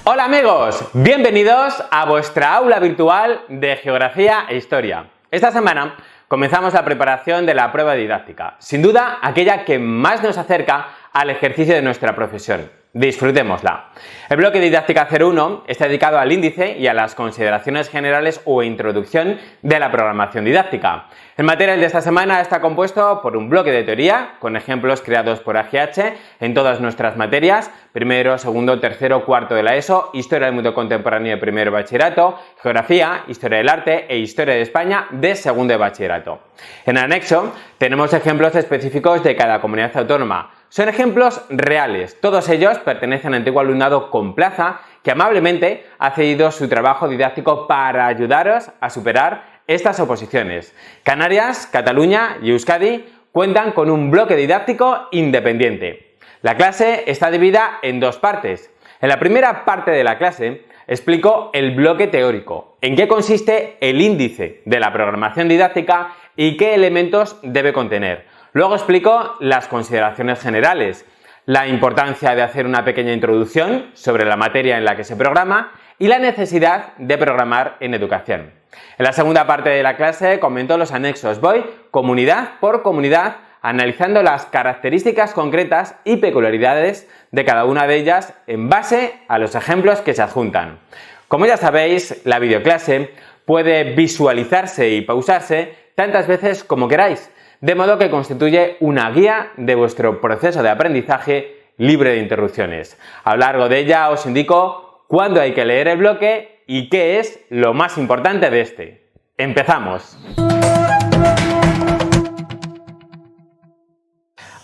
Hola amigos, bienvenidos a vuestra aula virtual de Geografía e Historia. Esta semana comenzamos la preparación de la prueba didáctica, sin duda aquella que más nos acerca al ejercicio de nuestra profesión. Disfrutémosla. El bloque Didáctica 01 está dedicado al índice y a las consideraciones generales o introducción de la programación didáctica. El material de esta semana está compuesto por un bloque de teoría con ejemplos creados por AGH en todas nuestras materias, primero, segundo, tercero, cuarto de la ESO, Historia del Mundo Contemporáneo de primero de bachillerato, Geografía, Historia del Arte e Historia de España de segundo de bachillerato. En anexo tenemos ejemplos específicos de cada comunidad autónoma. Son ejemplos reales, todos ellos pertenecen al antiguo alumnado con plaza que amablemente ha cedido su trabajo didáctico para ayudaros a superar estas oposiciones. Canarias, Cataluña y Euskadi cuentan con un bloque didáctico independiente. La clase está dividida en dos partes. En la primera parte de la clase explico el bloque teórico, en qué consiste el índice de la programación didáctica y qué elementos debe contener. Luego explico las consideraciones generales, la importancia de hacer una pequeña introducción sobre la materia en la que se programa y la necesidad de programar en educación. En la segunda parte de la clase comento los anexos, voy comunidad por comunidad analizando las características concretas y peculiaridades de cada una de ellas en base a los ejemplos que se adjuntan. Como ya sabéis, la videoclase puede visualizarse y pausarse tantas veces como queráis, de modo que constituye una guía de vuestro proceso de aprendizaje libre de interrupciones. A lo largo de ella os indico cuándo hay que leer el bloque y qué es lo más importante de este. ¡Empezamos!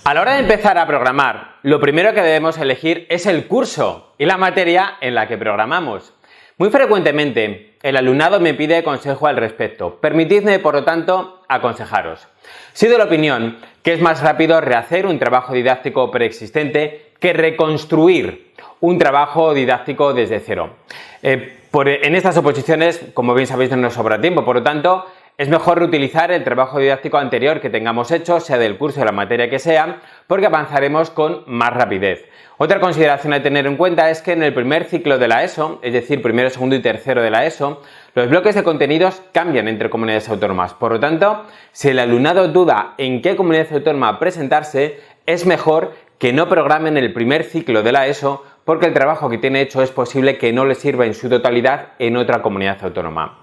A la hora de empezar a programar, lo primero que debemos elegir es el curso y la materia en la que programamos. Muy frecuentemente, el alumnado me pide consejo al respecto. Permitidme, por lo tanto, aconsejaros. Soy de la opinión que es más rápido rehacer un trabajo didáctico preexistente que reconstruir un trabajo didáctico desde cero. En estas oposiciones, como bien sabéis, no nos sobra tiempo, por lo tanto, es mejor reutilizar el trabajo didáctico anterior que tengamos hecho, sea del curso o de la materia que sea, porque avanzaremos con más rapidez. Otra consideración a tener en cuenta es que en el primer ciclo de la ESO, es decir, primero, segundo y tercero de la ESO, los bloques de contenidos cambian entre comunidades autónomas. Por lo tanto, si el alumnado duda en qué comunidad autónoma presentarse, es mejor que no programen el primer ciclo de la ESO, porque el trabajo que tiene hecho es posible que no le sirva en su totalidad en otra comunidad autónoma.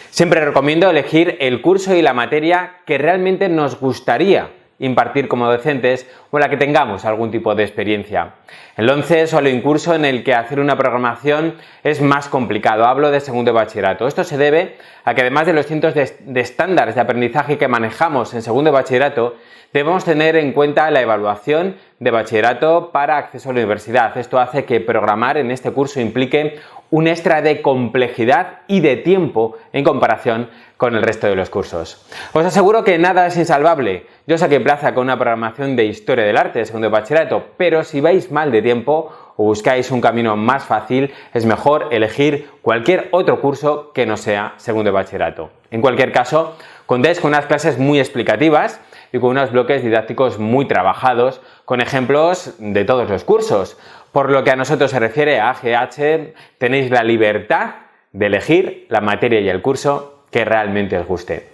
Siempre recomiendo elegir el curso y la materia que realmente nos gustaría impartir como docentes o en la que tengamos algún tipo de experiencia. El 11 suele un curso en el que hacer una programación es más complicado, hablo de segundo de bachillerato. Esto se debe a que además de los cientos de estándares de aprendizaje que manejamos en segundo de bachillerato, debemos tener en cuenta la evaluación de bachillerato para acceso a la universidad. Esto hace que programar en este curso implique un extra de complejidad y de tiempo en comparación con el resto de los cursos. Os aseguro que nada es insalvable. Yo saqué plaza con una programación de Historia del Arte de segundo de bachillerato, pero si vais mal de tiempo o buscáis un camino más fácil, es mejor elegir cualquier otro curso que no sea segundo de bachillerato. En cualquier caso, contáis con unas clases muy explicativas y con unos bloques didácticos muy trabajados, con ejemplos de todos los cursos. Por lo que a nosotros se refiere a AGH, tenéis la libertad de elegir la materia y el curso que realmente os guste.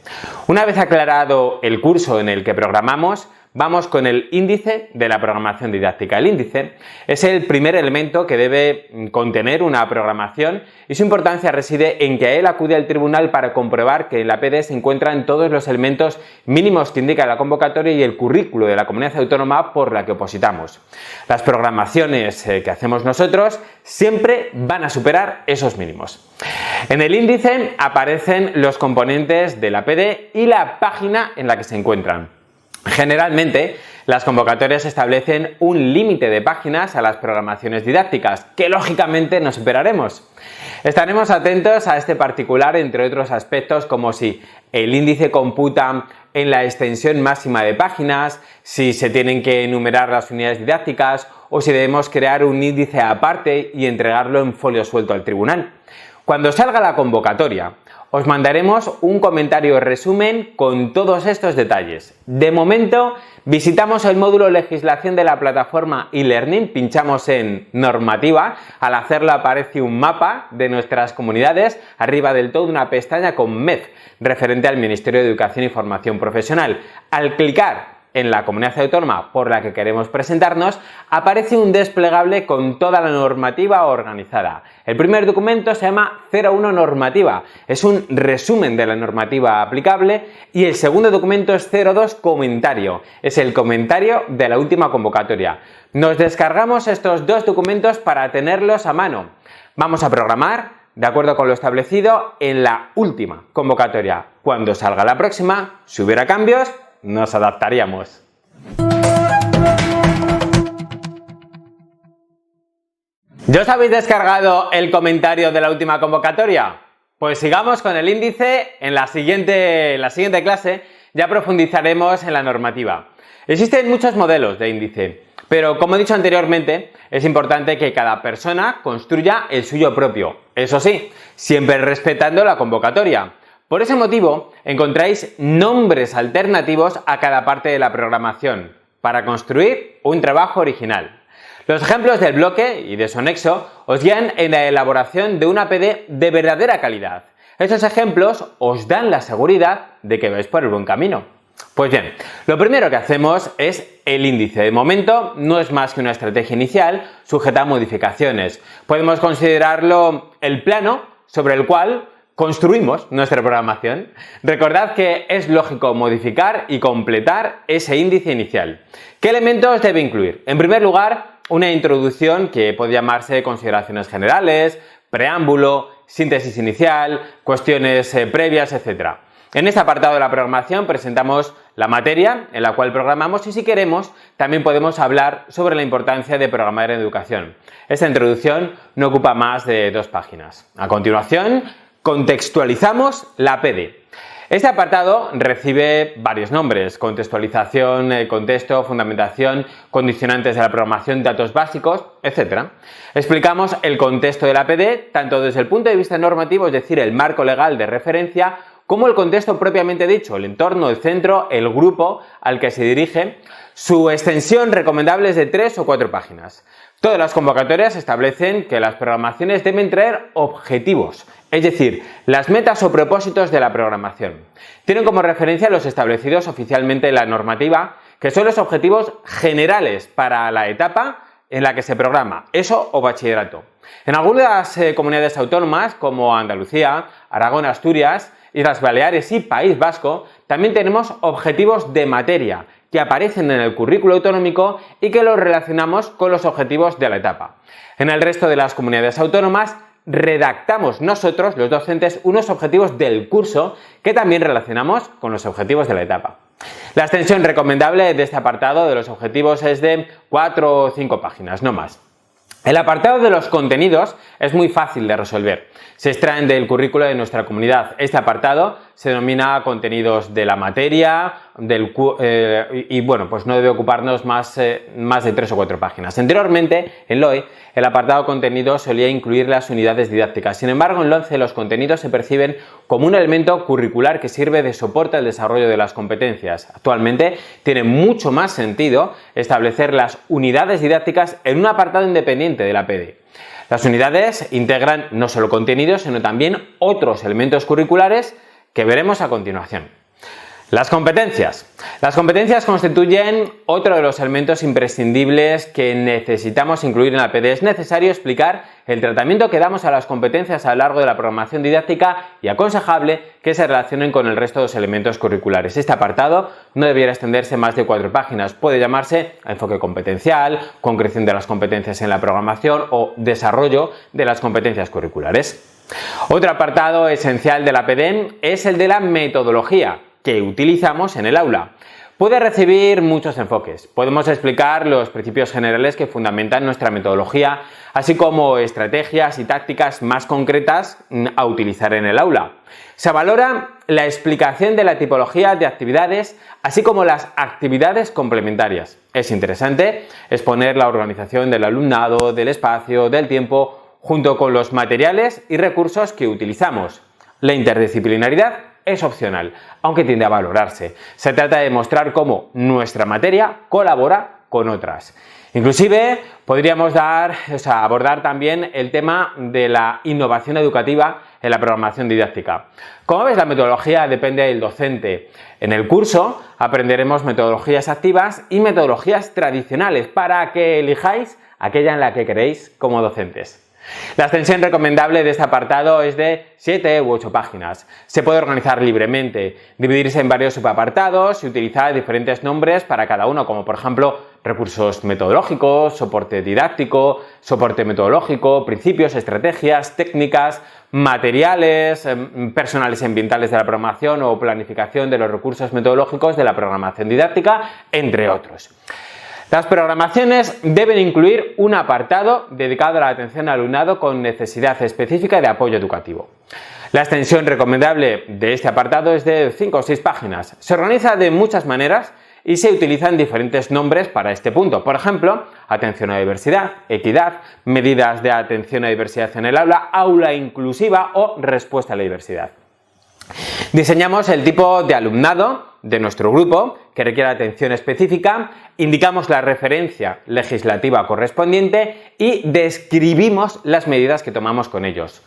Una vez aclarado el curso en el que programamos, vamos con el índice de la programación didáctica. El índice es el primer elemento que debe contener una programación y su importancia reside en que a él acude al tribunal para comprobar que en la PD se encuentran todos los elementos mínimos que indica la convocatoria y el currículo de la comunidad autónoma por la que opositamos. Las programaciones que hacemos nosotros siempre van a superar esos mínimos. En el índice aparecen los componentes de la PD y la página en la que se encuentran. Generalmente, las convocatorias establecen un límite de páginas a las programaciones didácticas, que lógicamente no superaremos. Estaremos atentos a este particular, entre otros aspectos, como si el índice computa en la extensión máxima de páginas, si se tienen que enumerar las unidades didácticas o si debemos crear un índice aparte y entregarlo en folio suelto al tribunal. Cuando salga la convocatoria, os mandaremos un comentario resumen con todos estos detalles. De momento, visitamos el módulo legislación de la plataforma eLearning, pinchamos en normativa, al hacerlo aparece un mapa de nuestras comunidades, arriba del todo una pestaña con MEF, referente al Ministerio de Educación y Formación Profesional. Al clicar en la comunidad autónoma por la que queremos presentarnos, aparece un desplegable con toda la normativa organizada. El primer documento se llama 01 normativa, es un resumen de la normativa aplicable, y el segundo documento es 02 comentario, es el comentario de la última convocatoria. Nos descargamos estos dos documentos para tenerlos a mano. Vamos a programar de acuerdo con lo establecido en la última convocatoria. Cuando salga la próxima, si hubiera cambios, nos adaptaríamos. ¿Ya os habéis descargado el comentario de la última convocatoria? Pues sigamos con el índice. En la siguiente clase ya profundizaremos en la normativa. Existen muchos modelos de índice, pero como he dicho anteriormente, es importante que cada persona construya el suyo propio. Eso sí, siempre respetando la convocatoria. Por ese motivo, encontráis nombres alternativos a cada parte de la programación para construir un trabajo original. Los ejemplos del bloque y de su anexo os guían en la elaboración de una PD de verdadera calidad. Estos ejemplos os dan la seguridad de que vais por el buen camino. Pues bien, lo primero que hacemos es el índice. De momento no es más que una estrategia inicial sujeta a modificaciones. Podemos considerarlo el plano sobre el cual construimos nuestra programación. Recordad que es lógico modificar y completar ese índice inicial. ¿Qué elementos debe incluir? En primer lugar, una introducción que puede llamarse consideraciones generales, preámbulo, síntesis inicial, cuestiones previas, etc. En este apartado de la programación presentamos la materia en la cual programamos y, si queremos, también podemos hablar sobre la importancia de programar en educación. Esta introducción no ocupa más de 2 páginas. A continuación, contextualizamos la PD. Este apartado recibe varios nombres: contextualización, contexto, fundamentación, condicionantes de la programación, datos básicos, etc. Explicamos el contexto de la PD tanto desde el punto de vista normativo, es decir, el marco legal de referencia, como el contexto propiamente dicho, el entorno, el centro, el grupo al que se dirige. Su extensión recomendable es de 3 o 4 páginas. Todas las convocatorias establecen que las programaciones deben traer objetivos, es decir, las metas o propósitos de la programación. Tienen como referencia los establecidos oficialmente en la normativa, que son los objetivos generales para la etapa en la que se programa, ESO o bachillerato. En algunas comunidades autónomas, como Andalucía, Aragón, Asturias, Islas Baleares y País Vasco, también tenemos objetivos de materia que aparecen en el currículo autonómico y que los relacionamos con los objetivos de la etapa. En el resto de las comunidades autónomas redactamos nosotros, los docentes, unos objetivos del curso que también relacionamos con los objetivos de la etapa. La extensión recomendable de este apartado de los objetivos es de 4 o 5 páginas, no más. El apartado de los contenidos es muy fácil de resolver. Se extraen del currículo de nuestra comunidad. Este apartado se denomina contenidos de la materia y bueno, pues no debe ocuparnos más de 3 o 4 páginas. Anteriormente, en LOE, el apartado contenidos solía incluir las unidades didácticas. Sin embargo, en LONCE los contenidos se perciben como un elemento curricular que sirve de soporte al desarrollo de las competencias. Actualmente tiene mucho más sentido establecer las unidades didácticas en un apartado independiente de la PD. Las unidades integran no solo contenidos, sino también otros elementos curriculares que veremos a continuación. Las competencias. Las competencias constituyen otro de los elementos imprescindibles que necesitamos incluir en la PD. Es necesario explicar el tratamiento que damos a las competencias a lo largo de la programación didáctica y aconsejable que se relacionen con el resto de los elementos curriculares. Este apartado no debiera extenderse más de 4 páginas. Puede llamarse enfoque competencial, concreción de las competencias en la programación o desarrollo de las competencias curriculares. Otro apartado esencial de la PD es el de la metodología que utilizamos en el aula. Puede recibir muchos enfoques. Podemos explicar los principios generales que fundamentan nuestra metodología, así como estrategias y tácticas más concretas a utilizar en el aula. Se valora la explicación de la tipología de actividades, así como las actividades complementarias. Es interesante exponer la organización del alumnado, del espacio, del tiempo junto con los materiales y recursos que utilizamos. La interdisciplinaridad es opcional, aunque tiende a valorarse. Se trata de mostrar cómo nuestra materia colabora con otras. Inclusive podríamos abordar también el tema de la innovación educativa en la programación didáctica. Como ves, la metodología depende del docente. En el curso aprenderemos metodologías activas y metodologías tradicionales para que elijáis aquella en la que queréis como docentes. La extensión recomendable de este apartado es de 7 u 8 páginas. Se puede organizar libremente, dividirse en varios subapartados y utilizar diferentes nombres para cada uno, como por ejemplo recursos metodológicos, soporte didáctico, soporte metodológico, principios, estrategias, técnicas, materiales, personales y ambientales de la programación o planificación de los recursos metodológicos de la programación didáctica, entre otros. Las programaciones deben incluir un apartado dedicado a la atención al alumnado con necesidad específica de apoyo educativo. La extensión recomendable de este apartado es de 5 o 6 páginas. Se organiza de muchas maneras y se utilizan diferentes nombres para este punto. Por ejemplo, atención a la diversidad, equidad, medidas de atención a la diversidad en el aula, aula inclusiva o respuesta a la diversidad. Diseñamos el tipo de alumnado de nuestro grupo que requiere atención específica, indicamos la referencia legislativa correspondiente y describimos las medidas que tomamos con ellos.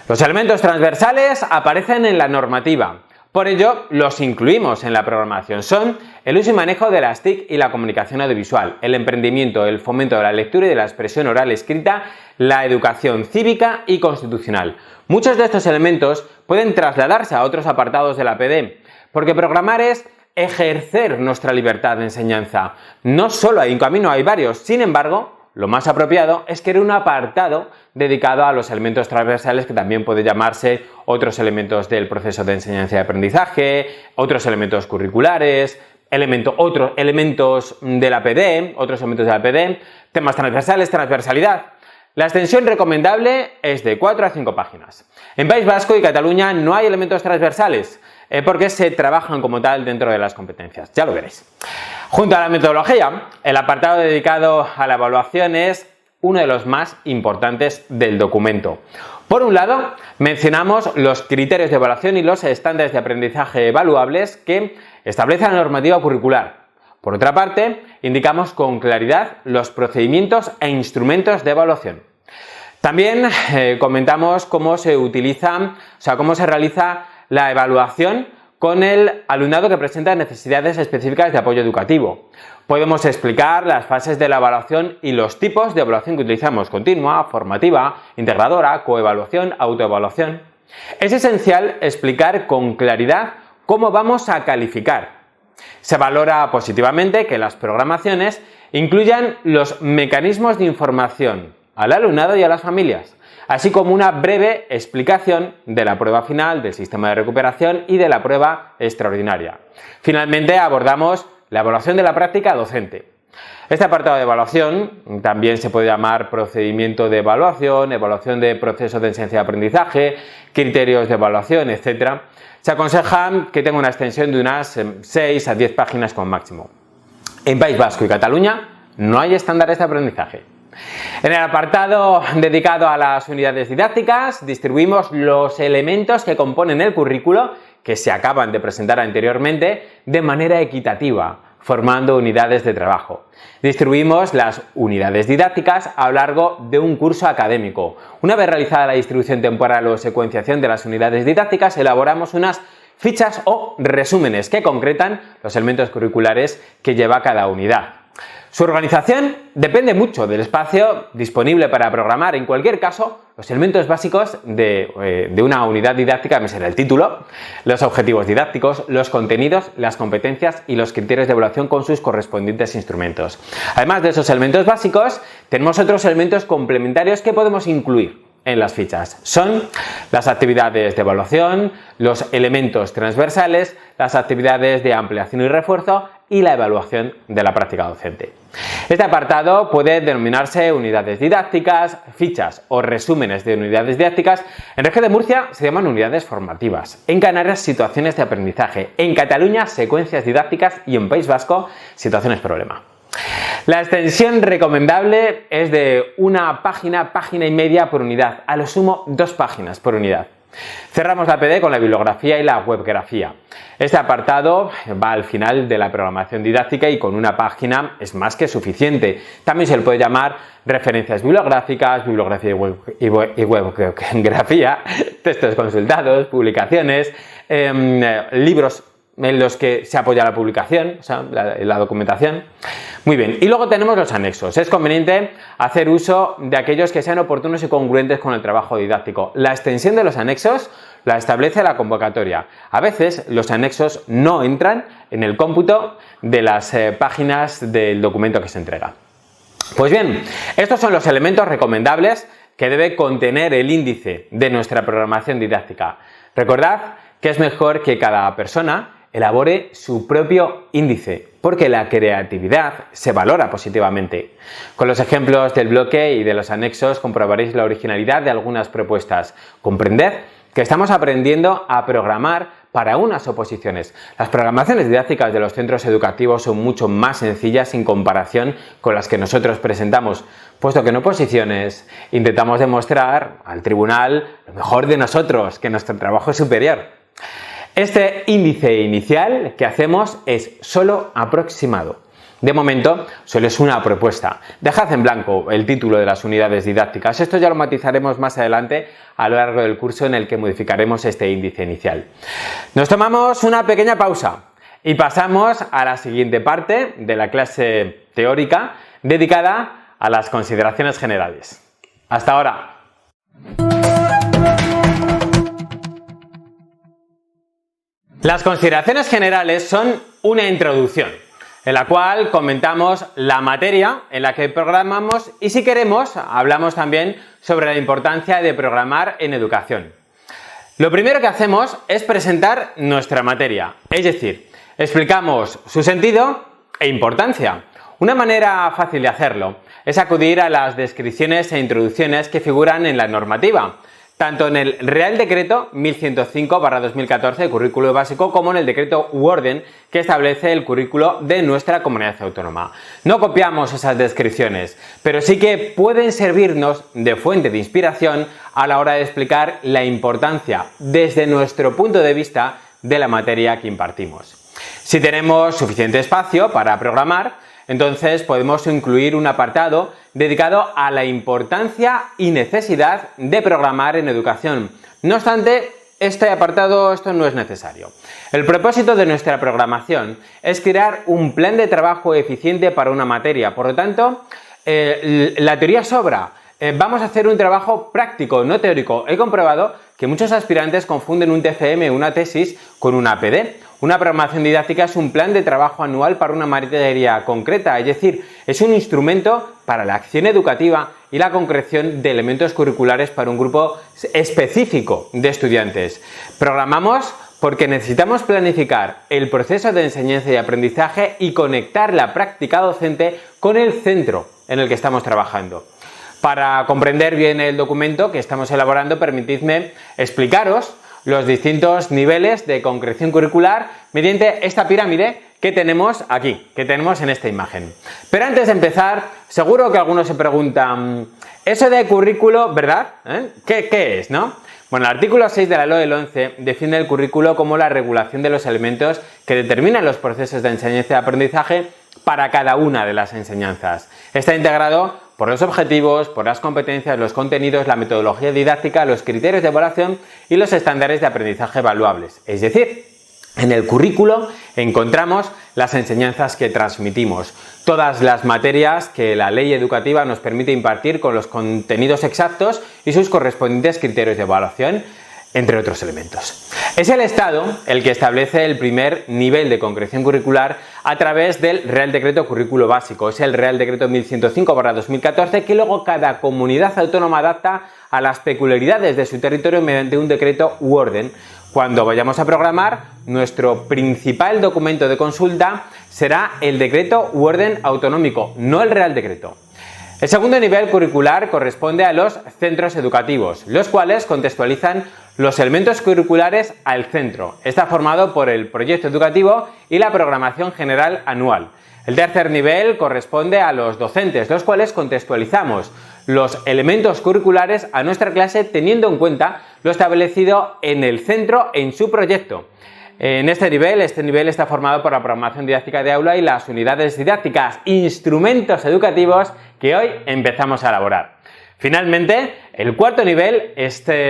Los elementos transversales aparecen en la normativa, por ello los incluimos en la programación. Son el uso y manejo de las TIC y la comunicación audiovisual, el emprendimiento, el fomento de la lectura y de la expresión oral escrita, la educación cívica y constitucional. Muchos de estos elementos pueden trasladarse a otros apartados de la PD, porque programar es ejercer nuestra libertad de enseñanza. No solo hay un camino, hay varios. Sin embargo, lo más apropiado es crear un apartado dedicado a los elementos transversales, que también puede llamarse otros elementos del proceso de enseñanza y aprendizaje, otros elementos curriculares, otros elementos de la PD, temas transversales, transversalidad. La extensión recomendable es de 4 a 5 páginas. En País Vasco y Cataluña no hay elementos transversales, porque se trabajan como tal dentro de las competencias. Ya lo veréis. Junto a la metodología, el apartado dedicado a la evaluación es uno de los más importantes del documento. Por un lado, mencionamos los criterios de evaluación y los estándares de aprendizaje evaluables que establece la normativa curricular. Por otra parte, indicamos con claridad los procedimientos e instrumentos de evaluación. También comentamos cómo se realiza la evaluación con el alumnado que presenta necesidades específicas de apoyo educativo. Podemos explicar las fases de la evaluación y los tipos de evaluación que utilizamos: continua, formativa, integradora, coevaluación, autoevaluación. Es esencial explicar con claridad cómo vamos a calificar. Se valora positivamente que las programaciones incluyan los mecanismos de información al alumnado y a las familias, así como una breve explicación de la prueba final, del sistema de recuperación y de la prueba extraordinaria. Finalmente, abordamos la evaluación de la práctica docente. Este apartado de evaluación también se puede llamar procedimiento de evaluación, evaluación de procesos de enseñanza y aprendizaje, criterios de evaluación, etc. Se aconseja que tenga una extensión de unas 6 a 10 páginas como máximo. En País Vasco y Cataluña no hay estándares de aprendizaje. En el apartado dedicado a las unidades didácticas, distribuimos los elementos que componen el currículo, que se acaban de presentar anteriormente, de manera equitativa, formando unidades de trabajo. Distribuimos las unidades didácticas a lo largo de un curso académico. Una vez realizada la distribución temporal o secuenciación de las unidades didácticas, elaboramos unas fichas o resúmenes que concretan los elementos curriculares que lleva cada unidad. Su organización depende mucho del espacio disponible para programar. En cualquier caso, los elementos básicos de una unidad didáctica deben ser el título, los objetivos didácticos, los contenidos, las competencias y los criterios de evaluación con sus correspondientes instrumentos. Además de esos elementos básicos, tenemos otros elementos complementarios que podemos incluir en las fichas. Son las actividades de evaluación, los elementos transversales, las actividades de ampliación y refuerzo y la evaluación de la práctica docente. Este apartado puede denominarse unidades didácticas, fichas o resúmenes de unidades didácticas. En Región de Murcia se llaman unidades formativas, en Canarias situaciones de aprendizaje, en Cataluña secuencias didácticas y en País Vasco situaciones problema. La extensión recomendable es de una página, página y media por unidad, a lo sumo 2 páginas por unidad. Cerramos la PD con la bibliografía y la webgrafía. Este apartado va al final de la programación didáctica y con una página es más que suficiente. También se le puede llamar referencias bibliográficas, bibliografía y webgrafía, textos consultados, publicaciones, libros en los que se apoya la publicación, o sea, la documentación. Muy bien, y luego tenemos los anexos. Es conveniente hacer uso de aquellos que sean oportunos y congruentes con el trabajo didáctico. La extensión de los anexos la establece la convocatoria. A veces los anexos no entran en el cómputo de las páginas del documento que se entrega. Pues bien, estos son los elementos recomendables que debe contener el índice de nuestra programación didáctica. Recordad que es mejor que cada persona elabore su propio índice, porque la creatividad se valora positivamente. Con los ejemplos del bloque y de los anexos comprobaréis la originalidad de algunas propuestas. Comprended que estamos aprendiendo a programar para unas oposiciones. Las programaciones didácticas de los centros educativos son mucho más sencillas en comparación con las que nosotros presentamos, puesto que en oposiciones intentamos demostrar al tribunal lo mejor de nosotros, que nuestro trabajo es superior. Este índice inicial que hacemos es solo aproximado. De momento, solo es una propuesta. Dejad en blanco el título de las unidades didácticas. Esto ya lo matizaremos más adelante a lo largo del curso en el que modificaremos este índice inicial. Nos tomamos una pequeña pausa y pasamos a la siguiente parte de la clase teórica dedicada a las consideraciones generales. Hasta ahora. Las consideraciones generales son una introducción en la cual comentamos la materia en la que programamos y, si queremos, hablamos también sobre la importancia de programar en educación. Lo primero que hacemos es presentar nuestra materia, es decir, explicamos su sentido e importancia. Una manera fácil de hacerlo es acudir a las descripciones e introducciones que figuran en la normativa, tanto en el Real Decreto 1105/2014 de currículo básico como en el decreto u orden que establece el currículo de nuestra comunidad autónoma. No copiamos esas descripciones, pero sí que pueden servirnos de fuente de inspiración a la hora de explicar la importancia desde nuestro punto de vista de la materia que impartimos. Si tenemos suficiente espacio para programar, entonces podemos incluir un apartado dedicado a la importancia y necesidad de programar en educación. No obstante, este apartado no es necesario. El propósito de nuestra programación es crear un plan de trabajo eficiente para una materia. Por lo tanto, la teoría sobra. Vamos a hacer un trabajo práctico, no teórico. He comprobado que muchos aspirantes confunden un TFM, una tesis, con una APD. Una programación didáctica es un plan de trabajo anual para una materia concreta, es decir, es un instrumento para la acción educativa y la concreción de elementos curriculares para un grupo específico de estudiantes. Programamos porque necesitamos planificar el proceso de enseñanza y aprendizaje y conectar la práctica docente con el centro en el que estamos trabajando. Para comprender bien el documento que estamos elaborando, permitidme explicaros los distintos niveles de concreción curricular mediante esta pirámide que tenemos aquí, que tenemos en esta imagen. Pero antes de empezar, seguro que algunos se preguntan, eso de currículo, ¿verdad? ¿Qué es, no? Bueno, el artículo 6 de la LOE del 11 define el currículo como la regulación de los elementos que determinan los procesos de enseñanza y aprendizaje para cada una de las enseñanzas. Está integrado por los objetivos, por las competencias, los contenidos, la metodología didáctica, los criterios de evaluación y los estándares de aprendizaje evaluables. Es decir, en el currículo encontramos las enseñanzas que transmitimos, todas las materias que la ley educativa nos permite impartir con los contenidos exactos y sus correspondientes criterios de evaluación, entre otros elementos. Es el Estado el que establece el primer nivel de concreción curricular a través del Real Decreto Currículo Básico. Es el Real Decreto 1105/2014 que luego cada comunidad autónoma adapta a las peculiaridades de su territorio mediante un decreto u orden. Cuando vayamos a programar, nuestro principal documento de consulta será el decreto u orden autonómico, no el Real Decreto. El segundo nivel curricular corresponde a los centros educativos, los cuales contextualizan los elementos curriculares al centro. Está formado por el proyecto educativo y la programación general anual. El tercer nivel corresponde a los docentes, los cuales contextualizamos los elementos curriculares a nuestra clase teniendo en cuenta lo establecido en el centro en su proyecto. En este nivel está formado por la programación didáctica de aula y las unidades didácticas, instrumentos educativos que hoy empezamos a elaborar. Finalmente, el cuarto nivel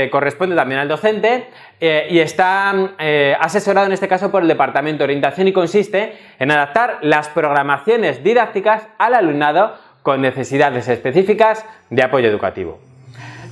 corresponde también al docente y está asesorado en este caso por el Departamento de Orientación y consiste en adaptar las programaciones didácticas al alumnado con necesidades específicas de apoyo educativo.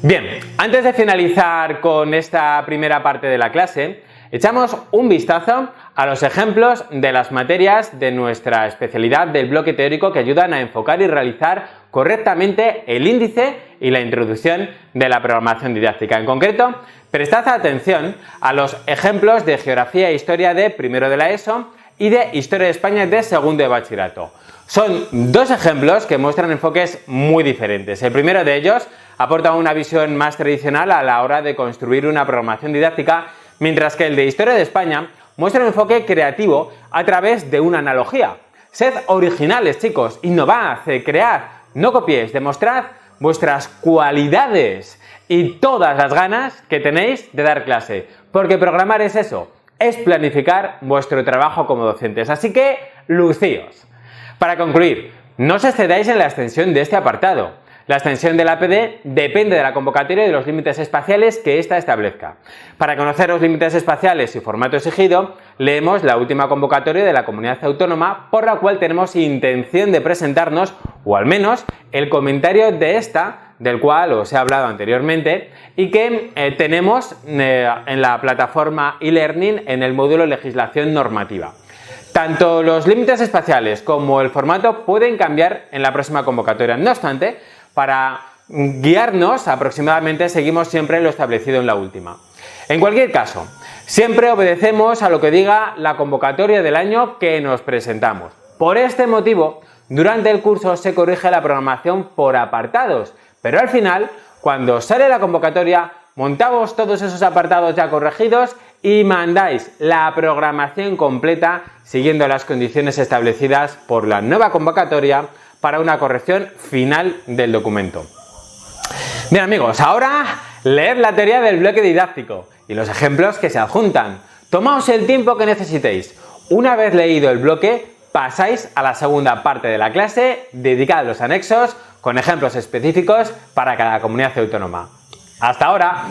Bien, antes de finalizar con esta primera parte de la clase, echamos un vistazo a los ejemplos de las materias de nuestra especialidad del bloque teórico que ayudan a enfocar y realizar correctamente el índice y la introducción de la programación didáctica. En concreto, prestad atención a los ejemplos de Geografía e Historia de primero de la ESO y de Historia de España de segundo de bachillerato. Son dos ejemplos que muestran enfoques muy diferentes. El primero de ellos aporta una visión más tradicional a la hora de construir una programación didáctica, mientras que el de Historia de España muestra un enfoque creativo a través de una analogía. Sed originales, chicos, innovad, cread, no copiéis, demostrad vuestras cualidades y todas las ganas que tenéis de dar clase, porque programar es eso, es planificar vuestro trabajo como docentes, así que lucíos. Para concluir, no os excedáis en la extensión de este apartado. La extensión de la APD depende de la convocatoria y de los límites espaciales que ésta establezca. Para conocer los límites espaciales y formato exigido, leemos la última convocatoria de la Comunidad Autónoma, por la cual tenemos intención de presentarnos, o al menos el comentario de esta, del cual os he hablado anteriormente, y que tenemos en la plataforma e-learning en el módulo Legislación Normativa. Tanto los límites espaciales como el formato pueden cambiar en la próxima convocatoria. No obstante, para guiarnos aproximadamente seguimos siempre lo establecido en la última. En cualquier caso, siempre obedecemos a lo que diga la convocatoria del año que nos presentamos. Por este motivo, durante el curso se corrige la programación por apartados, pero al final, cuando sale la convocatoria, montamos todos esos apartados ya corregidos y mandáis la programación completa siguiendo las condiciones establecidas por la nueva convocatoria para una corrección final del documento. Bien amigos, ahora leed la teoría del bloque didáctico y los ejemplos que se adjuntan. Tomaos el tiempo que necesitéis. Una vez leído el bloque, pasáis a la segunda parte de la clase dedicada a los anexos con ejemplos específicos para cada comunidad autónoma. ¡Hasta ahora!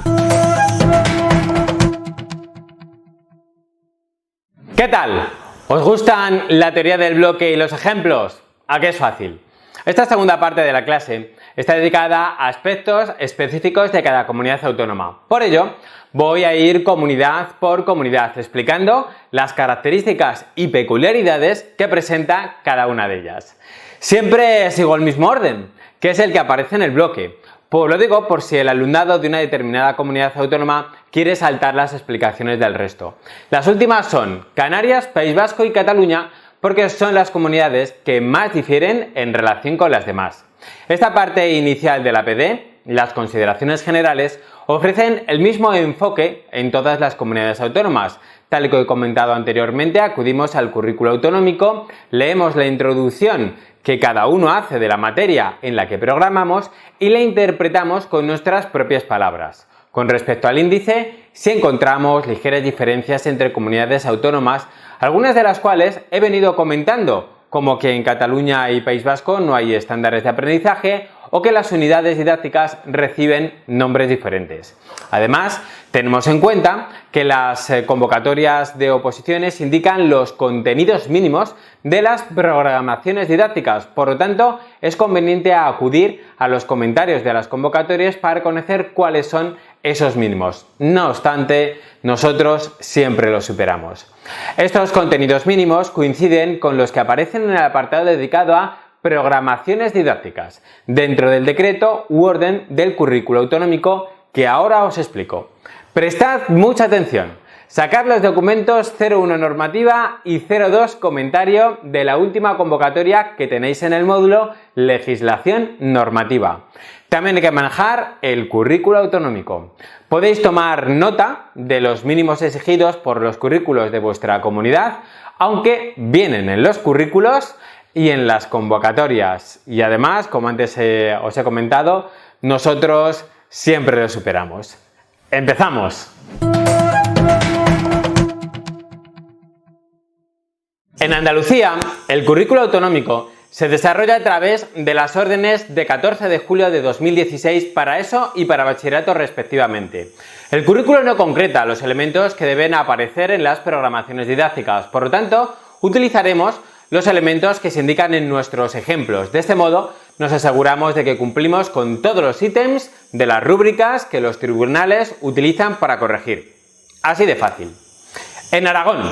¿Qué tal? ¿Os gustan la teoría del bloque y los ejemplos? ¿A qué es fácil? Esta segunda parte de la clase está dedicada a aspectos específicos de cada comunidad autónoma. Por ello, voy a ir comunidad por comunidad explicando las características y peculiaridades que presenta cada una de ellas. Siempre sigo el mismo orden, que es el que aparece en el bloque. Pues lo digo por si el alumnado de una determinada comunidad autónoma quiere saltar las explicaciones del resto. Las últimas son Canarias, País Vasco y Cataluña, porque son las comunidades que más difieren en relación con las demás. Esta parte inicial de la APD, las consideraciones generales, ofrecen el mismo enfoque en todas las comunidades autónomas. Tal y como he comentado anteriormente, acudimos al currículo autonómico, leemos la introducción que cada uno hace de la materia en la que programamos y la interpretamos con nuestras propias palabras. Con respecto al índice, sí encontramos ligeras diferencias entre comunidades autónomas, algunas de las cuales he venido comentando, como que en Cataluña y País Vasco no hay estándares de aprendizaje o que las unidades didácticas reciben nombres diferentes. Además, tenemos en cuenta que las convocatorias de oposiciones indican los contenidos mínimos de las programaciones didácticas, por lo tanto, es conveniente acudir a los comentarios de las convocatorias para conocer cuáles son esos mínimos. No obstante, nosotros siempre los superamos. Estos contenidos mínimos coinciden con los que aparecen en el apartado dedicado a programaciones didácticas, dentro del decreto u orden del currículo autonómico que ahora os explico. Prestad mucha atención. Sacad los documentos 01 normativa y 02 comentario de la última convocatoria que tenéis en el módulo Legislación Normativa. También hay que manejar el currículo autonómico. Podéis tomar nota de los mínimos exigidos por los currículos de vuestra comunidad, aunque vienen en los currículos y en las convocatorias. Y además, como antes os he comentado, nosotros siempre lo superamos. ¡Empezamos! En Andalucía, el currículo autonómico se desarrolla a través de las órdenes de 14 de julio de 2016 para ESO y para bachillerato respectivamente. El currículo no concreta los elementos que deben aparecer en las programaciones didácticas, por lo tanto, utilizaremos los elementos que se indican en nuestros ejemplos. De este modo, nos aseguramos de que cumplimos con todos los ítems de las rúbricas que los tribunales utilizan para corregir. Así de fácil. En Aragón,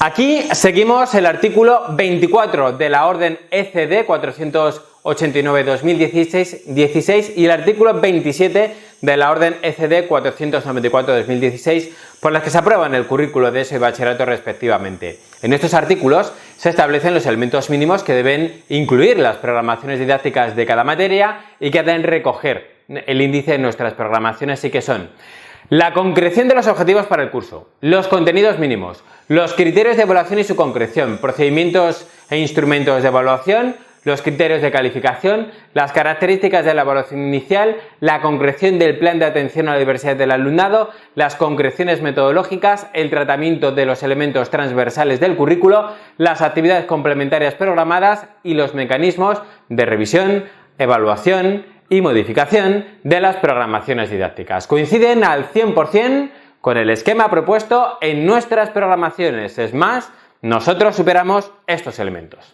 aquí seguimos el artículo 24 de la orden ECD 489-2016 y el artículo 27 de la orden ECD 494-2016 por las que se aprueban el currículo de ESO y bachillerato respectivamente. En estos artículos se establecen los elementos mínimos que deben incluir las programaciones didácticas de cada materia y que deben recoger el índice de nuestras programaciones y que son la concreción de los objetivos para el curso, los contenidos mínimos, los criterios de evaluación y su concreción, procedimientos e instrumentos de evaluación, los criterios de calificación, las características de la evaluación inicial, la concreción del plan de atención a la diversidad del alumnado, las concreciones metodológicas, el tratamiento de los elementos transversales del currículo, las actividades complementarias programadas y los mecanismos de revisión, evaluación y modificación de las programaciones didácticas. Coinciden al 100% con el esquema propuesto en nuestras programaciones. Es más, nosotros superamos estos elementos.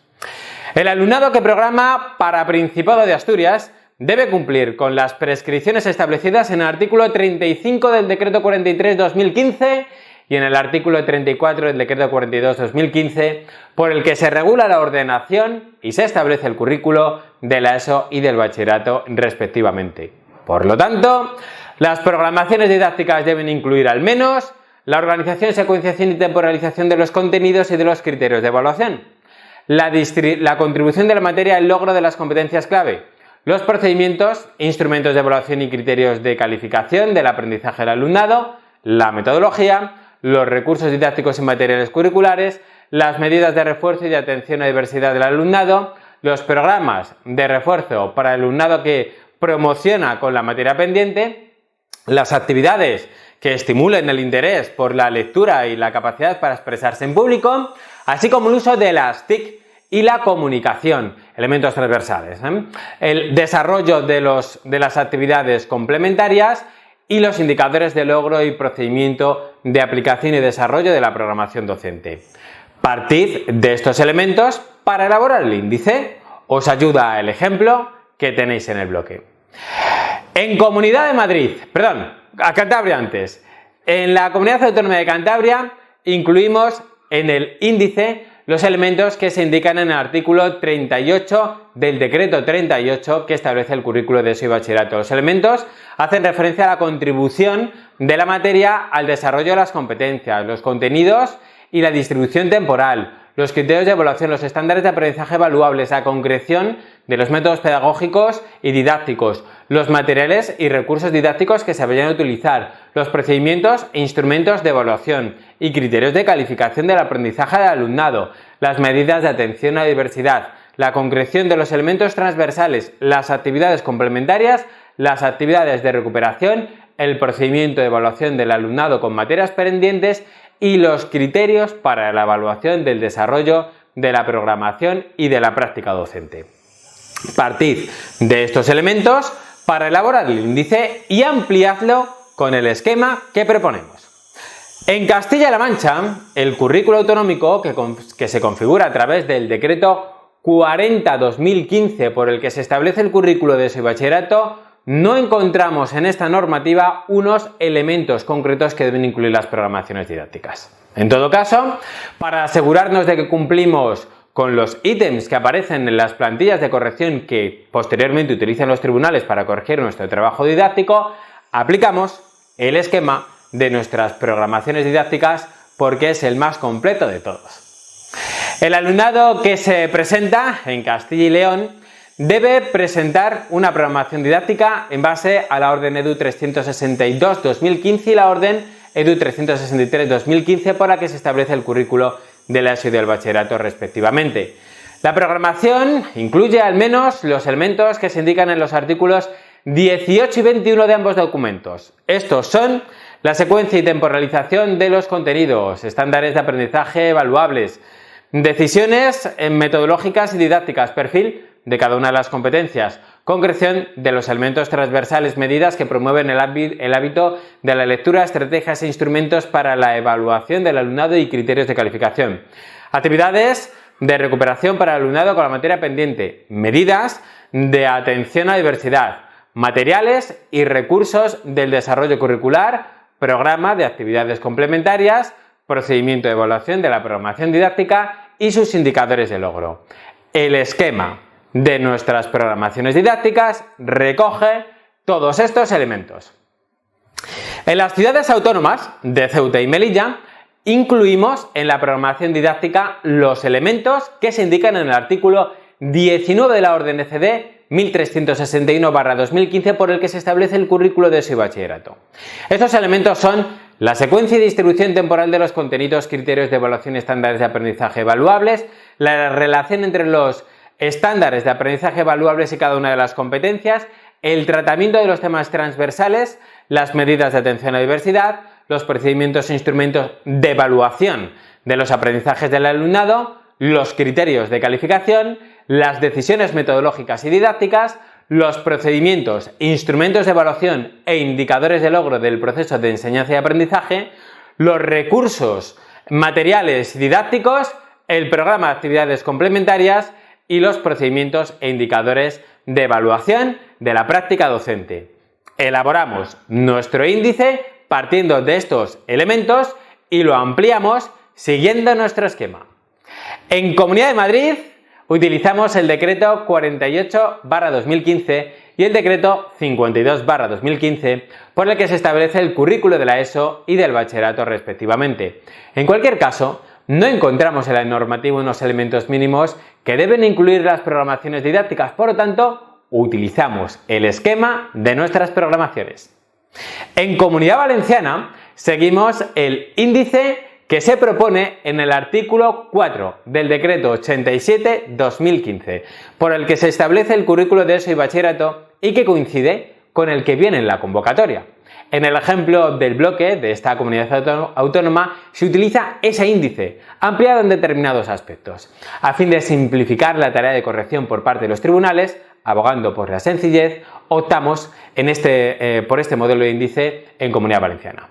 El alumnado que programa para Principado de Asturias debe cumplir con las prescripciones establecidas en el artículo 35 del Decreto 43/2015 y en el artículo 34 del Decreto 42/2015, por el que se regula la ordenación y se establece el currículo de la ESO y del bachillerato respectivamente. Por lo tanto, las programaciones didácticas deben incluir al menos la organización, secuenciación y temporalización de los contenidos y de los criterios de evaluación, la contribución de la materia al logro de las competencias clave, los procedimientos, instrumentos de evaluación y criterios de calificación del aprendizaje del alumnado, la metodología, los recursos didácticos y materiales curriculares, las medidas de refuerzo y de atención a la diversidad del alumnado, los programas de refuerzo para el alumnado que promociona con la materia pendiente, las actividades que estimulen el interés por la lectura y la capacidad para expresarse en público, así como el uso de las TIC y la comunicación, elementos transversales, el desarrollo de las actividades complementarias y los indicadores de logro y procedimiento de aplicación y desarrollo de la programación docente. Partid de estos elementos para elaborar el índice. Os ayuda el ejemplo que tenéis en el bloque. En Comunidad de Madrid, a Cantabria antes. En la Comunidad Autónoma de Cantabria incluimos en el índice los elementos que se indican en el artículo 38 del Decreto 38 que establece el currículo de ESO y bachillerato. Los elementos hacen referencia a la contribución de la materia al desarrollo de las competencias, los contenidos y la distribución temporal, los criterios de evaluación, los estándares de aprendizaje evaluables, la concreción de los métodos pedagógicos y didácticos, los materiales y recursos didácticos que se vayan a utilizar, los procedimientos e instrumentos de evaluación y criterios de calificación del aprendizaje del alumnado, las medidas de atención a la diversidad, la concreción de los elementos transversales, las actividades complementarias, las actividades de recuperación, el procedimiento de evaluación del alumnado con materias pendientes y los criterios para la evaluación del desarrollo de la programación y de la práctica docente. Partid de estos elementos para elaborar el índice y ampliadlo con el esquema que proponemos. En Castilla-La Mancha, el currículo autonómico que se configura a través del Decreto 40/2015 por el que se establece el currículo de ESO y bachillerato, no encontramos en esta normativa unos elementos concretos que deben incluir las programaciones didácticas. En todo caso, para asegurarnos de que cumplimos con los ítems que aparecen en las plantillas de corrección que posteriormente utilizan los tribunales para corregir nuestro trabajo didáctico, aplicamos el esquema de nuestras programaciones didácticas porque es el más completo de todos. El alumnado que se presenta en Castilla y León debe presentar una programación didáctica en base a la orden EDU 362/2015 y la orden EDU 363/2015 por la que se establece el currículo de la ESO y del bachillerato respectivamente. La programación incluye al menos los elementos que se indican en los artículos 18 y 21 de ambos documentos. Estos son la secuencia y temporalización de los contenidos, estándares de aprendizaje evaluables, decisiones metodológicas y didácticas, perfil de cada una de las competencias, concreción de los elementos transversales, medidas que promueven el hábito de la lectura, estrategias e instrumentos para la evaluación del alumnado y criterios de calificación, actividades de recuperación para el alumnado con la materia pendiente, medidas de atención a diversidad, materiales y recursos del desarrollo curricular, programa de actividades complementarias, procedimiento de evaluación de la programación didáctica y sus indicadores de logro. El esquema de nuestras programaciones didácticas recoge todos estos elementos. En las ciudades autónomas de Ceuta y Melilla incluimos en la programación didáctica los elementos que se indican en el artículo 19 de la Orden ECD 1361/2015 por el que se establece el currículo de ESO y bachillerato. Estos elementos son la secuencia y distribución temporal de los contenidos, criterios de evaluación y estándares de aprendizaje evaluables, la relación entre los estándares de aprendizaje evaluables y cada una de las competencias, el tratamiento de los temas transversales, las medidas de atención a la diversidad, los procedimientos e instrumentos de evaluación de los aprendizajes del alumnado, los criterios de calificación, las decisiones metodológicas y didácticas, los procedimientos, instrumentos de evaluación e indicadores de logro del proceso de enseñanza y aprendizaje, los recursos materiales didácticos, el programa de actividades complementarias y los procedimientos e indicadores de evaluación de la práctica docente. Elaboramos nuestro índice partiendo de estos elementos y lo ampliamos siguiendo nuestro esquema. En Comunidad de Madrid utilizamos el decreto 48/2015 y el decreto 52/2015 por el que se establece el currículo de la ESO y del bachillerato respectivamente. En cualquier caso, no encontramos en la normativa unos elementos mínimos que deben incluir las programaciones didácticas, por lo tanto, utilizamos el esquema de nuestras programaciones. En Comunidad Valenciana seguimos el índice que se propone en el artículo 4 del decreto 87/2015, por el que se establece el currículo de ESO y bachillerato y que coincide con el que viene en la convocatoria. En el ejemplo del bloque de esta comunidad autónoma se utiliza ese índice, ampliado en determinados aspectos. A fin de simplificar la tarea de corrección por parte de los tribunales, abogando por la sencillez, optamos por este modelo de índice en Comunidad Valenciana.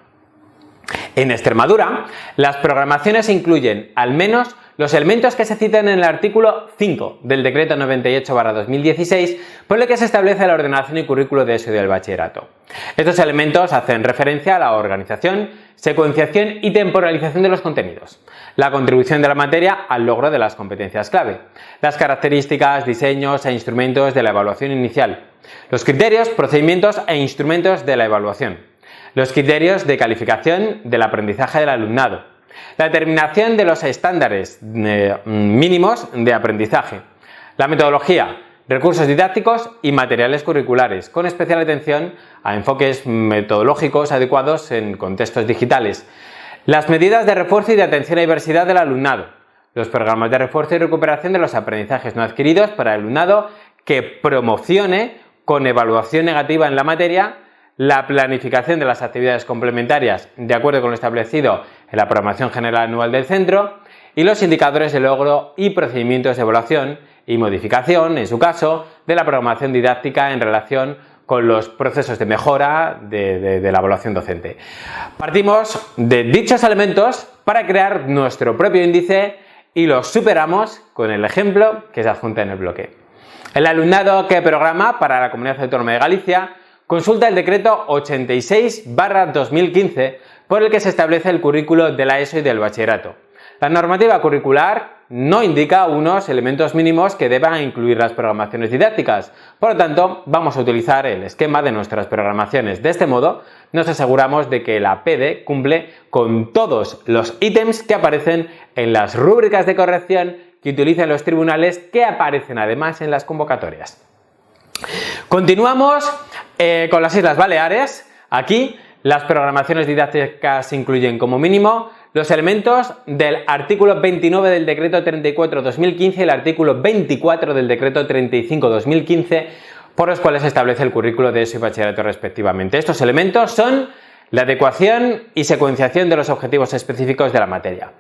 En Extremadura, las programaciones incluyen al menos los elementos que se citan en el artículo 5 del decreto 98/2016, por el que se establece la ordenación y currículo de ESO y del bachillerato. Estos elementos hacen referencia a la organización, secuenciación y temporalización de los contenidos, la contribución de la materia al logro de las competencias clave, las características, diseños e instrumentos de la evaluación inicial, los criterios, procedimientos e instrumentos de la evaluación, los criterios de calificación del aprendizaje del alumnado, la determinación de los estándares mínimos de aprendizaje, la metodología, recursos didácticos y materiales curriculares, con especial atención a enfoques metodológicos adecuados en contextos digitales, las medidas de refuerzo y de atención a diversidad del alumnado, los programas de refuerzo y recuperación de los aprendizajes no adquiridos para el alumnado que promocione con evaluación negativa en la materia, la planificación de las actividades complementarias de acuerdo con lo establecido en la programación general anual del centro y los indicadores de logro y procedimientos de evaluación y modificación, en su caso, de la programación didáctica en relación con los procesos de mejora de la evaluación docente. Partimos de dichos elementos para crear nuestro propio índice y los superamos con el ejemplo que se adjunta en el bloque. El alumnado que programa para la Comunidad Autónoma de Galicia consulta el decreto 86/2015 por el que se establece el currículo de la ESO y del bachillerato. La normativa curricular no indica unos elementos mínimos que deban incluir las programaciones didácticas, por lo tanto vamos a utilizar el esquema de nuestras programaciones. De este modo nos aseguramos de que la PD cumple con todos los ítems que aparecen en las rúbricas de corrección que utilizan los tribunales, que aparecen además en las convocatorias. Continuamos con las Islas Baleares. Aquí las programaciones didácticas incluyen como mínimo los elementos del artículo 29 del decreto 34/2015 y el artículo 24 del decreto 35/2015, por los cuales se establece el currículo de ESO y bachillerato respectivamente. Estos elementos son la adecuación y secuenciación de los objetivos específicos de la materia,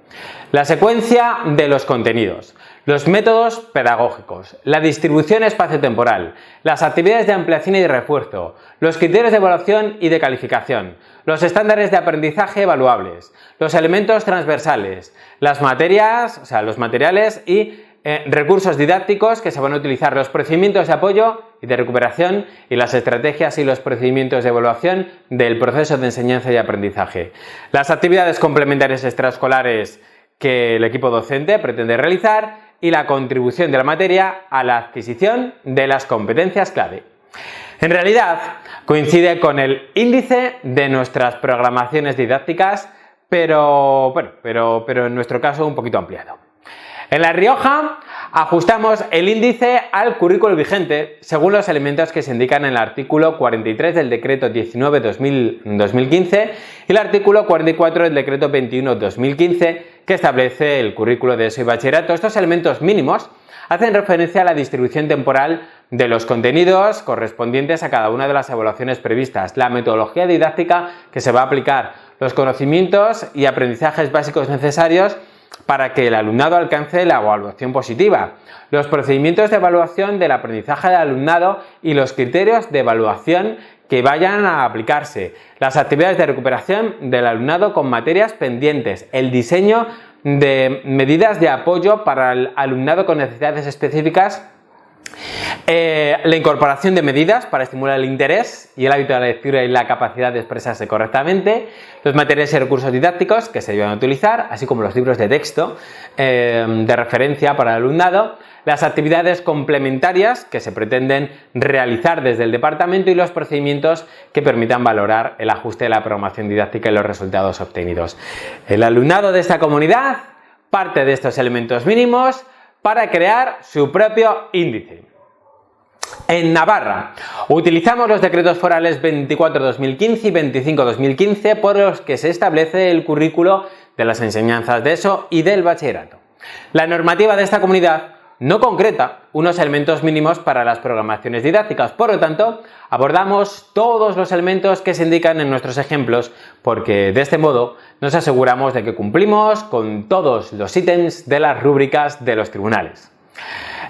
la secuencia de los contenidos, los métodos pedagógicos, la distribución espaciotemporal, las actividades de ampliación y de refuerzo, los criterios de evaluación y de calificación, los estándares de aprendizaje evaluables, los elementos transversales, las materias, los materiales y recursos didácticos que se van a utilizar, los procedimientos de apoyo y de recuperación y las estrategias y los procedimientos de evaluación del proceso de enseñanza y aprendizaje, las actividades complementarias extraescolares que el equipo docente pretende realizar y la contribución de la materia a la adquisición de las competencias clave. En realidad, coincide con el índice de nuestras programaciones didácticas, pero en nuestro caso un poquito ampliado. En La Rioja ajustamos el índice al currículo vigente según los elementos que se indican en el artículo 43 del decreto 19/2015 y el artículo 44 del decreto 21/2015 que establece el currículo de ESO y bachillerato. Estos elementos mínimos hacen referencia a la distribución temporal de los contenidos correspondientes a cada una de las evaluaciones previstas, la metodología didáctica que se va a aplicar, los conocimientos y aprendizajes básicos necesarios para que el alumnado alcance la evaluación positiva, los procedimientos de evaluación del aprendizaje del alumnado y los criterios de evaluación que vayan a aplicarse, las actividades de recuperación del alumnado con materias pendientes, el diseño de medidas de apoyo para el alumnado con necesidades específicas, la incorporación de medidas para estimular el interés y el hábito de la lectura y la capacidad de expresarse correctamente, los materiales y recursos didácticos que se van a utilizar, así como los libros de texto de referencia para el alumnado, las actividades complementarias que se pretenden realizar desde el departamento y los procedimientos que permitan valorar el ajuste de la programación didáctica y los resultados obtenidos. El alumnado de esta comunidad parte de estos elementos mínimos para crear su propio índice. En Navarra utilizamos los decretos forales 24/2015 y 25/2015 por los que se establece el currículo de las enseñanzas de ESO y del bachillerato. La normativa de esta comunidad no concreta unos elementos mínimos para las programaciones didácticas, por lo tanto abordamos todos los elementos que se indican en nuestros ejemplos porque de este modo nos aseguramos de que cumplimos con todos los ítems de las rúbricas de los tribunales.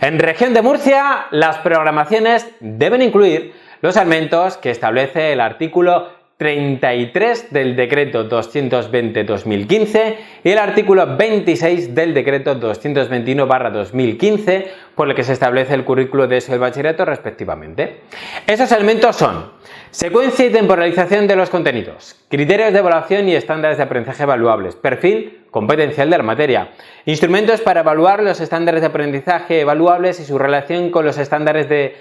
En Región de Murcia, las programaciones deben incluir los elementos que establece el artículo 33 del decreto 220/2015 y el artículo 26 del decreto 221/2015, por el que se establece el currículo de ESO y el bachillerato respectivamente. Esos elementos son secuencia y temporalización de los contenidos, criterios de evaluación y estándares de aprendizaje evaluables, perfil competencial de la materia, instrumentos para evaluar los estándares de aprendizaje evaluables y su relación con los estándares de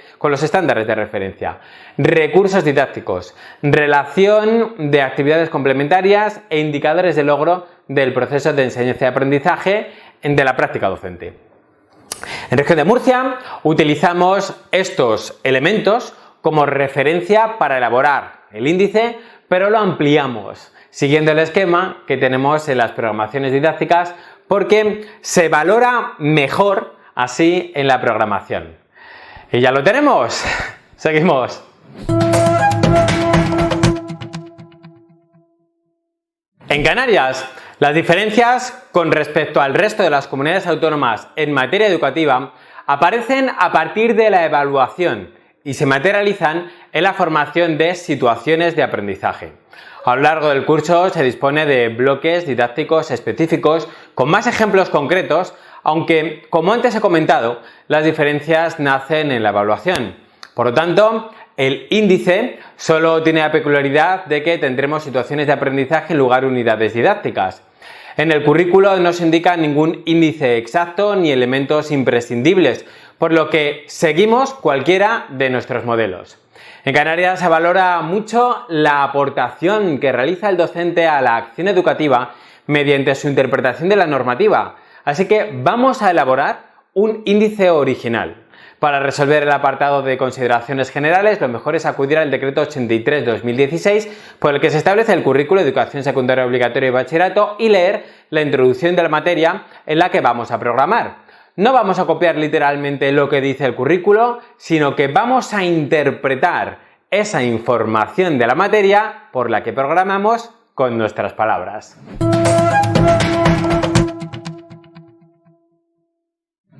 referencia, recursos didácticos, relación de actividades complementarias e indicadores de logro del proceso de enseñanza y aprendizaje de la práctica docente. En Región de Murcia utilizamos estos elementos como referencia para elaborar el índice, pero lo ampliamos siguiendo el esquema que tenemos en las programaciones didácticas porque se valora mejor así en la programación. Y ya lo tenemos. Seguimos. En Canarias, las diferencias con respecto al resto de las comunidades autónomas en materia educativa aparecen a partir de la evaluación y se materializan en la formación de situaciones de aprendizaje. A lo largo del curso se dispone de bloques didácticos específicos con más ejemplos concretos, aunque, como antes he comentado, las diferencias nacen en la evaluación. Por lo tanto, el índice solo tiene la peculiaridad de que tendremos situaciones de aprendizaje en lugar de unidades didácticas. En el currículo no se indica ningún índice exacto ni elementos imprescindibles, por lo que seguimos cualquiera de nuestros modelos. En Canarias se valora mucho la aportación que realiza el docente a la acción educativa mediante su interpretación de la normativa, así que vamos a elaborar un índice original. Para resolver el apartado de consideraciones generales, lo mejor es acudir al decreto 83/2016, por el que se establece el currículo de educación secundaria obligatoria y bachillerato, y leer la introducción de la materia en la que vamos a programar. No vamos a copiar literalmente lo que dice el currículo, sino que vamos a interpretar esa información de la materia por la que programamos con nuestras palabras.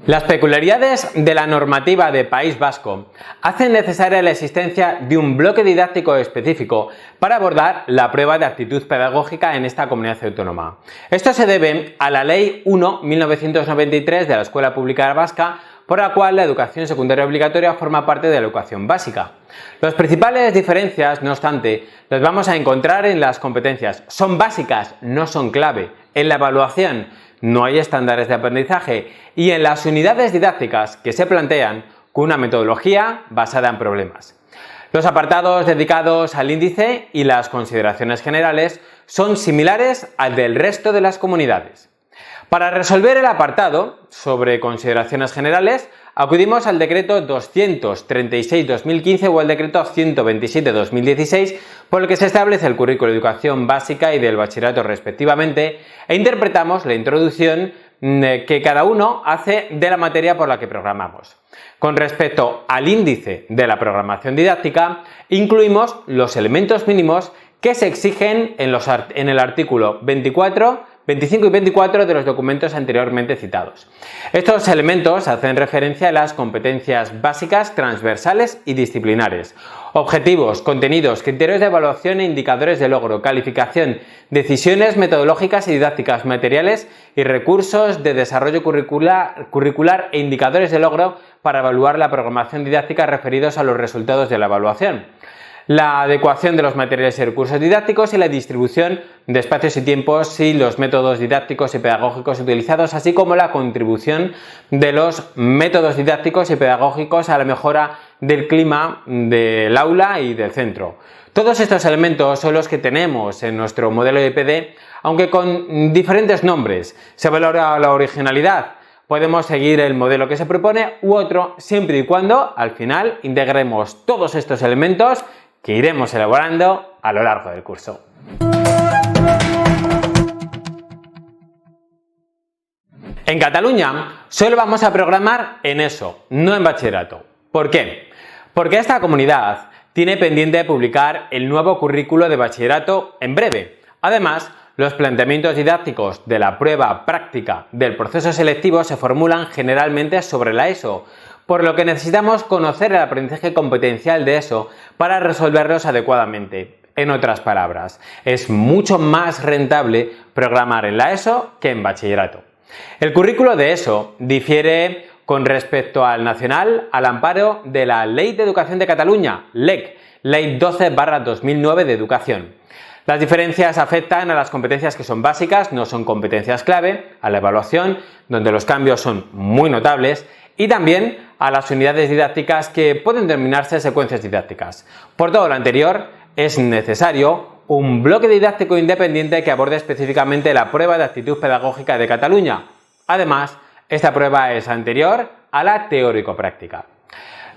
Las peculiaridades de la normativa de País Vasco hacen necesaria la existencia de un bloque didáctico específico para abordar la prueba de aptitud pedagógica en esta comunidad autónoma. Esto se debe a la Ley 1/1993 de la Escuela Pública Vasca, por la cual la educación secundaria obligatoria forma parte de la educación básica. Las principales diferencias, no obstante, las vamos a encontrar en las competencias. Son básicas, no son clave. En la evaluación no hay estándares de aprendizaje y en las unidades didácticas que se plantean con una metodología basada en problemas. Los apartados dedicados al índice y las consideraciones generales son similares al del resto de las comunidades. Para resolver el apartado sobre consideraciones generales, acudimos al decreto 236/2015 o al decreto 127/2016, por el que se establece el currículo de educación básica y del bachillerato respectivamente, e interpretamos la introducción que cada uno hace de la materia por la que programamos. Con respecto al índice de la programación didáctica, incluimos los elementos mínimos que se exigen en el artículo 25 y 24 de los documentos anteriormente citados. Estos elementos hacen referencia a las competencias básicas, transversales y disciplinares, objetivos, contenidos, criterios de evaluación e indicadores de logro, calificación, decisiones metodológicas y didácticas, materiales y recursos de desarrollo curricular e indicadores de logro para evaluar la programación didáctica referidos a los resultados de la evaluación, la adecuación de los materiales y recursos didácticos y la distribución de espacios y tiempos y los métodos didácticos y pedagógicos utilizados, así como la contribución de los métodos didácticos y pedagógicos a la mejora del clima del aula y del centro. Todos estos elementos son los que tenemos en nuestro modelo de PD, aunque con diferentes nombres. Se valora la originalidad. Podemos seguir el modelo que se propone u otro, siempre y cuando al final integremos todos estos elementos que iremos elaborando a lo largo del curso. En Cataluña solo vamos a programar en ESO, no en bachillerato. ¿Por qué? Porque esta comunidad tiene pendiente publicar el nuevo currículo de bachillerato en breve. Además, los planteamientos didácticos de la prueba práctica del proceso selectivo se formulan generalmente sobre la ESO, por lo que necesitamos conocer el aprendizaje competencial de ESO para resolverlos adecuadamente. En otras palabras, es mucho más rentable programar en la ESO que en bachillerato. El currículo de ESO difiere con respecto al nacional al amparo de la Ley de Educación de Cataluña, LEC, Ley 12/2009 de Educación. Las diferencias afectan a las competencias que son básicas, no son competencias clave, a la evaluación, donde los cambios son muy notables, y también a las unidades didácticas que pueden denominarse secuencias didácticas. Por todo lo anterior, es necesario un bloque didáctico independiente que aborde específicamente la prueba de aptitud pedagógica de Cataluña. Además, esta prueba es anterior a la teórico-práctica.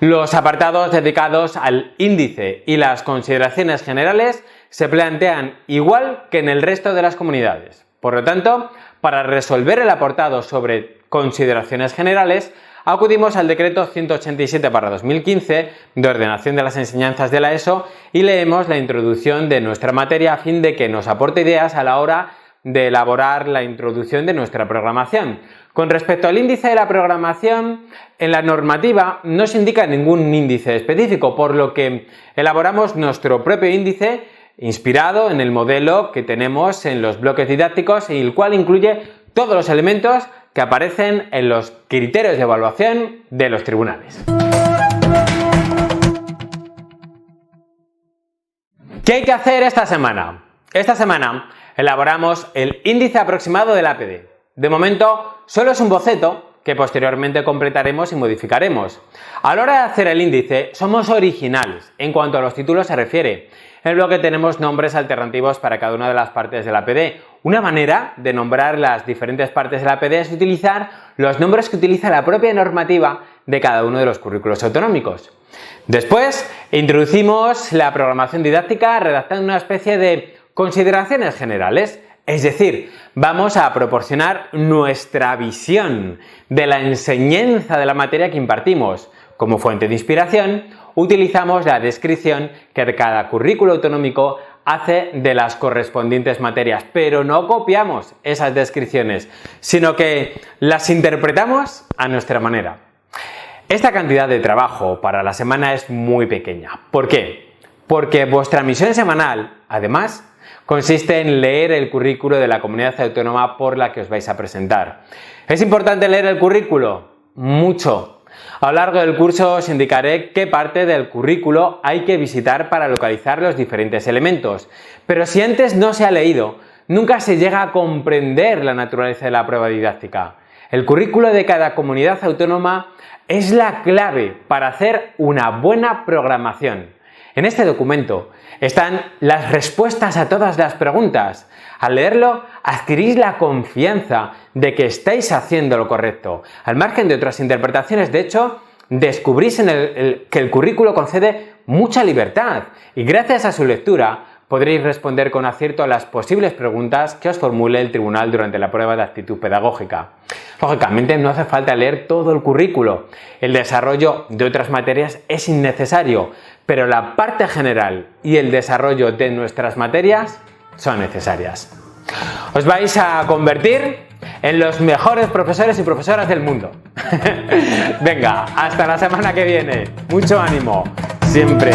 Los apartados dedicados al índice y las consideraciones generales se plantean igual que en el resto de las comunidades. Por lo tanto, para resolver el apartado sobre consideraciones generales, acudimos al decreto 187/2015 de ordenación de las enseñanzas de la ESO y leemos la introducción de nuestra materia a fin de que nos aporte ideas a la hora de elaborar la introducción de nuestra programación. Con respecto al índice de la programación, en la normativa no se indica ningún índice específico, por lo que elaboramos nuestro propio índice inspirado en el modelo que tenemos en los bloques didácticos y el cual incluye todos los elementos que aparecen en los criterios de evaluación de los tribunales. ¿Qué hay que hacer esta semana? Esta semana elaboramos el índice aproximado del APD. De momento, solo es un boceto que posteriormente completaremos y modificaremos. A la hora de hacer el índice, somos originales en cuanto a los títulos se refiere. En el bloque tenemos nombres alternativos para cada una de las partes del APD. Una manera de nombrar las diferentes partes del APD es utilizar los nombres que utiliza la propia normativa de cada uno de los currículos autonómicos. Después, introducimos la programación didáctica redactando una especie de consideraciones generales. Es decir, vamos a proporcionar nuestra visión de la enseñanza de la materia que impartimos. Como fuente de inspiración, utilizamos la descripción que cada currículo autonómico hace de las correspondientes materias, pero no copiamos esas descripciones, sino que las interpretamos a nuestra manera. Esta cantidad de trabajo para la semana es muy pequeña. ¿Por qué? Porque vuestra misión semanal, además, consiste en leer el currículo de la comunidad autónoma por la que os vais a presentar. ¿Es importante leer el currículo? Mucho. A lo largo del curso os indicaré qué parte del currículo hay que visitar para localizar los diferentes elementos. Pero si antes no se ha leído, nunca se llega a comprender la naturaleza de la prueba didáctica. El currículo de cada comunidad autónoma es la clave para hacer una buena programación. En este documento están las respuestas a todas las preguntas. Al leerlo, adquirís la confianza de que estáis haciendo lo correcto. Al margen de otras interpretaciones, de hecho, descubrís que el currículo concede mucha libertad y gracias a su lectura podréis responder con acierto a las posibles preguntas que os formule el tribunal durante la prueba de actitud pedagógica. Lógicamente no hace falta leer todo el currículo. El desarrollo de otras materias es innecesario, pero la parte general y el desarrollo de nuestras materias son necesarias. Os vais a convertir en los mejores profesores y profesoras del mundo. Venga, hasta la semana que viene. Mucho ánimo, siempre.